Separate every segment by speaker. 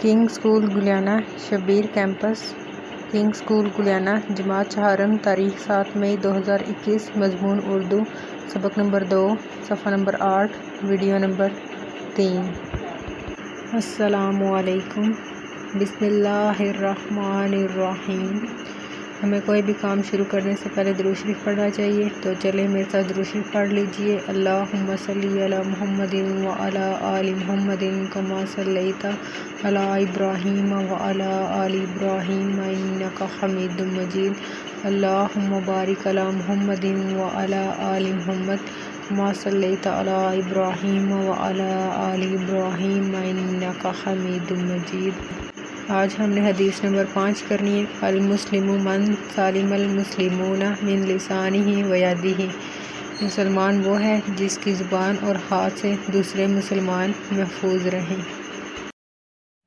Speaker 1: King school Gulyana Shabbir campus King school Gulyana جماعت چہارم تاریخ 7 مئی 2021 مضمون اردو سبق نمبر 2 صفحہ نمبر 8 ویڈیو نمبر 3 السلام علیکم بسم اللہ الرحمن الرحیم۔ ہمیں کوئی بھی کام شروع کرنے سے پہلے درود شریف پڑھنا چاہیے، تو چلیں میرے ساتھ درود شریف پڑھ لیجئے۔ اللہم صلی علی محمد وعلی آل محمد کما صلیت علی ابراہیم وعلی آل ابراہیم انک حمید مجید۔ اللہم بارک علی محمد وعلی آل محمد کما صلیت علی ابراہیم وعلی آل ابراہیم انک حمید مجید۔ آج ہم نے حدیث نمبر 5 کرنی ہے۔ المسلم من سالم المسلمون من لسانہ و یدہ۔ مسلمان وہ ہے جس کی زبان اور ہاتھ سے دوسرے مسلمان محفوظ رہیں۔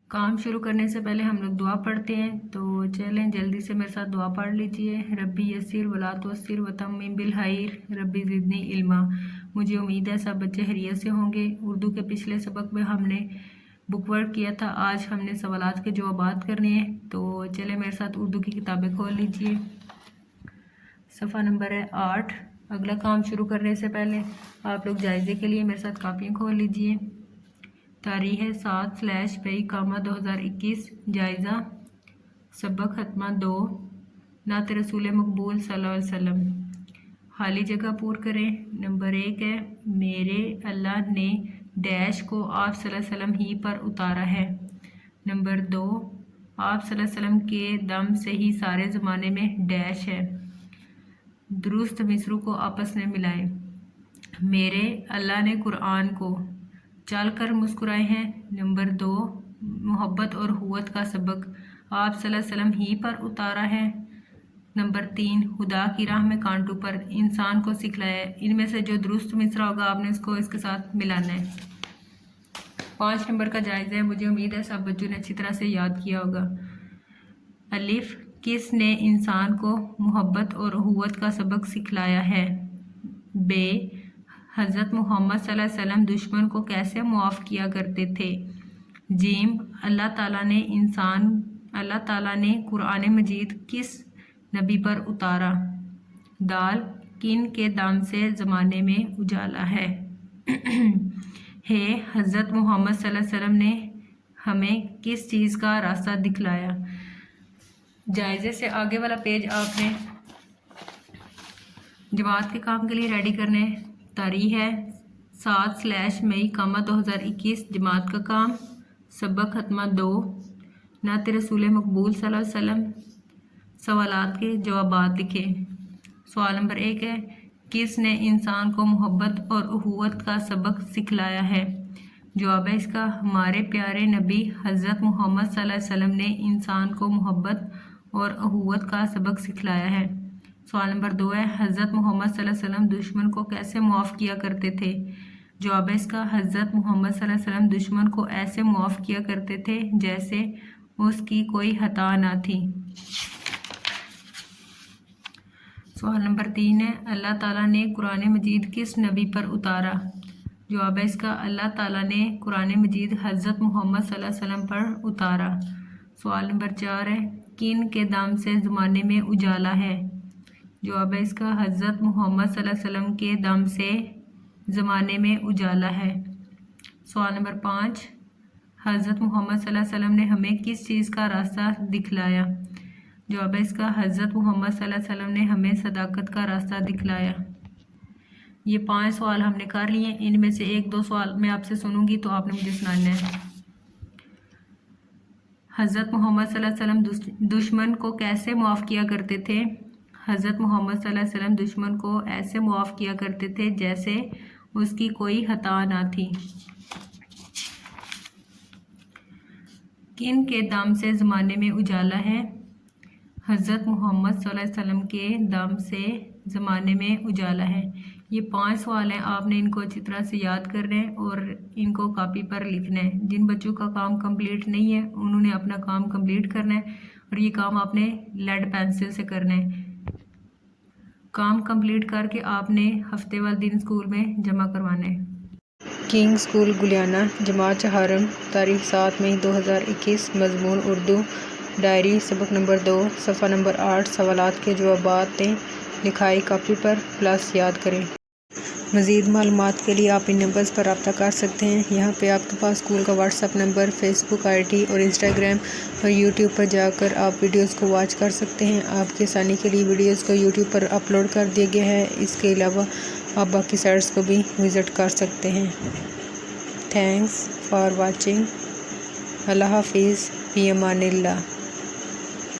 Speaker 1: کام شروع کرنے سے پہلے ہم لوگ دعا پڑھتے ہیں، تو چلیں جلدی سے میرے ساتھ دعا پڑھ لیجئے۔ ربی یسر ولا تعسر وتمم بالخیر ربی زدنی علما۔ مجھے امید ہے سب بچے خیریت سے ہوں گے۔ اردو کے پچھلے سبق میں ہم نے بک ورک کیا تھا، آج ہم نے سوالات کے جوابات کرنے ہیں، تو چلیں میرے ساتھ اردو کی کتابیں کھول لیجئے۔ صفحہ نمبر ہے 8۔ اگلا کام شروع کرنے سے پہلے آپ لوگ جائزے کے لیے میرے ساتھ کاپیاں کھول لیجئے۔ تاریخ ہے 7/مئی/2021۔ جائزہ سبق ختمہ 2 نعت رسول مقبول صلی اللہ علیہ وسلم۔ خالی جگہ پر کریں۔ نمبر 1 ہے میرے اللہ نے ڈیش کو آپ صلی اللہ علیہ وسلم ہی پر اتارا ہے۔ نمبر 2 آپ صلی اللہ علیہ وسلم کے دم سے ہی سارے زمانے میں ڈیش ہے۔ درست مصرع کو آپس میں ملائیں۔ میرے اللہ نے قرآن کو چل کر مسکرائے ہیں۔ نمبر 2 محبت اور اخوت کا سبق آپ صلی اللہ علیہ وسلم ہی پر اتارا ہے۔ نمبر 3 خدا کی راہ میں کانٹوں پر انسان کو سکھلایا ہے۔ ان میں سے جو درست مصرع ہوگا آپ نے اس کو اس کے ساتھ ملانا ہے۔ 5 نمبر کا جائزہ ہے، مجھے امید ہے سب بچوں نے اچھی طرح سے یاد کیا ہوگا۔ الف کس نے انسان کو محبت اور اخوت کا سبق سکھلایا ہے؟ ب حضرت محمد صلی اللہ علیہ وسلم دشمن کو کیسے معاف کیا کرتے تھے؟ جیم اللہ تعالیٰ نے قرآن مجید کس نبی پر اتارا؟ دال کن کے دم سے زمانے میں اجالا ہے؟ ہے حضرت محمد صلی اللہ علیہ وسلم نے ہمیں کس چیز کا راستہ دکھلایا؟ جائزے سے آگے والا پیج آپ نے جماعت کے کام کے لیے ریڈی کرنے۔ تاریخ ہے 7/مئی/2021۔ جماعت کا کام سبق ختمہ 2 نعت رسول مقبول صلی اللہ علیہ وسلم۔ سوالات کے جوابات لکھیں۔ سوال نمبر 1 ہے کس نے انسان کو محبت اور اخوت کا سبق سکھلایا ہے؟ جواب ہے اس کا ہمارے پیارے نبی حضرت محمد صلی اللہ علیہ وسلم نے انسان کو محبت اور اخوت کا سبق سکھلایا ہے۔ سوال نمبر 2 ہے حضرت محمد صلی اللہ علیہ وسلم دشمن کو کیسے معاف کیا کرتے تھے؟ جواب ہے اس کا حضرت محمد صلی اللہ علیہ وسلم دشمن کو ایسے معاف کیا کرتے تھے جیسے اس کی کوئی خطا نہ تھی۔ سوال نمبر 3 ہے اللہ تعالیٰ نے قرآن مجید کس نبی پر اتارا؟ جواب ہے اس کا اللہ تعالیٰ نے قرآن مجید حضرت محمد صلی اللہ علیہ وسلم پر اتارا۔ سوال نمبر 4 ہے کن کے دم سے زمانے میں اجالا ہے؟ جواب ہے اس کا حضرت محمد صلی اللہ علیہ وسلم کے دم سے زمانے میں اجالا ہے۔ سوال نمبر 5 حضرت محمد صلی اللہ علیہ وسلم نے ہمیں کس چیز کا راستہ دکھلایا؟ جواب ہے اس کا حضرت محمد صلی اللہ علیہ وسلم نے ہمیں صداقت کا راستہ دکھلایا۔ یہ 5 سوال ہم نے کر لیے، ان میں سے 1-2 سوال میں آپ سے سنوں گی تو آپ نے مجھے سنانا ہے۔ حضرت محمد صلی اللہ علیہ وسلم دشمن کو کیسے معاف کیا کرتے تھے؟ حضرت محمد صلی اللہ علیہ وسلم دشمن کو ایسے معاف کیا کرتے تھے جیسے اس کی کوئی خطا نہ تھی۔ کن کے دم سے زمانے میں اجالا ہے؟ حضرت محمد صلی اللہ علیہ وسلم کے دم سے زمانے میں اجالا ہے۔ یہ 5 سوال ہیں، آپ نے ان کو اچھی طرح سے یاد کرنا ہے اور ان کو کاپی پر لکھنا ہے۔ جن بچوں کا کام کمپلیٹ نہیں ہے انہوں نے اپنا کام کمپلیٹ کرنا ہے، اور یہ کام آپ نے لیڈ پینسل سے کرنا ہے۔ کام کمپلیٹ کر کے آپ نے ہفتے والے دن اسکول میں جمع کروانا ہے۔ کنگ اسکول گلیانہ جماعت چہارم تاریخ 7 مئی 2021 مضمون اردو ڈائری سبق نمبر 2 صفحہ نمبر 8 سوالات کے جوابات دیں لکھائی کاپی پر پلس یاد کریں۔ مزید معلومات کے لیے آپ ان نمبرز پر رابطہ کر سکتے ہیں۔ یہاں پہ آپ کے پاس اسکول کا WhatsApp number, Facebook I D اور انسٹاگرام اور یوٹیوب پر جا کر آپ ویڈیوز کو واچ کر سکتے ہیں۔ آپ کی آسانی کے لیے ویڈیوز کو یوٹیوب پر اپلوڈ کر دیا گیا ہے۔ اس کے علاوہ آپ باقی سائٹس کو بھی وزٹ کر سکتے ہیں۔ Thanks for watching. اللہ حافظ، فی امان اللہ۔